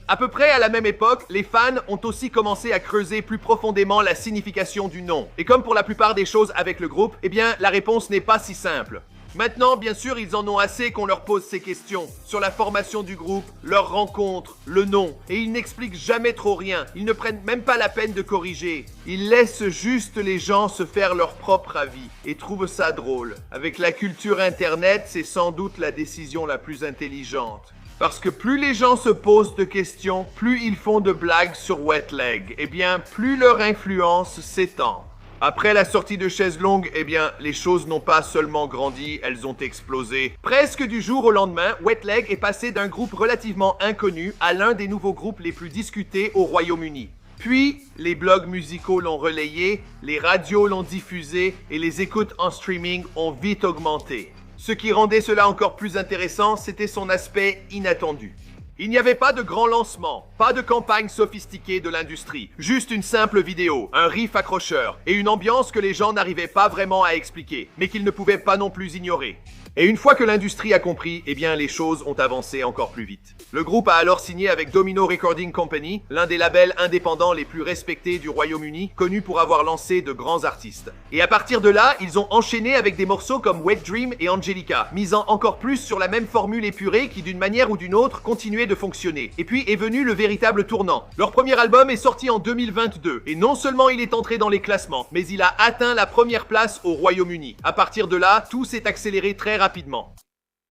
À peu près à la même époque, les fans ont aussi commencé à creuser plus profondément la signification du nom. Et comme pour la plupart des choses avec le groupe, eh bien, la réponse n'est pas si simple. Maintenant, bien sûr, ils en ont assez qu'on leur pose ces questions sur la formation du groupe, leur rencontre, le nom. Et ils n'expliquent jamais trop rien. Ils ne prennent même pas la peine de corriger. Ils laissent juste les gens se faire leur propre avis et trouvent ça drôle. Avec la culture Internet, c'est sans doute la décision la plus intelligente. Parce que plus les gens se posent de questions, plus ils font de blagues sur Wet Leg. Eh bien, plus leur influence s'étend. Après la sortie de Chaises Longues, eh bien, les choses n'ont pas seulement grandi, elles ont explosé. Presque du jour au lendemain, Wet Leg est passé d'un groupe relativement inconnu à l'un des nouveaux groupes les plus discutés au Royaume-Uni. Puis, les blogs musicaux l'ont relayé, les radios l'ont diffusé et les écoutes en streaming ont vite augmenté. Ce qui rendait cela encore plus intéressant, c'était son aspect inattendu. Il n'y avait pas de grand lancement, pas de campagne sophistiquée de l'industrie, juste une simple vidéo, un riff accrocheur et une ambiance que les gens n'arrivaient pas vraiment à expliquer, mais qu'ils ne pouvaient pas non plus ignorer. Et une fois que l'industrie a compris, eh bien les choses ont avancé encore plus vite. Le groupe a alors signé avec Domino Recording Company, l'un des labels indépendants les plus respectés du Royaume-Uni, connu pour avoir lancé de grands artistes. Et à partir de là, ils ont enchaîné avec des morceaux comme Wet Dream et Angelica, misant encore plus sur la même formule épurée qui d'une manière ou d'une autre continuait de fonctionner. Et puis est venu le véritable tournant. Leur premier album est sorti en 2022, et non seulement il est entré dans les classements, mais il a atteint la première place au Royaume-Uni. À partir de là, tout s'est accéléré très rapidement.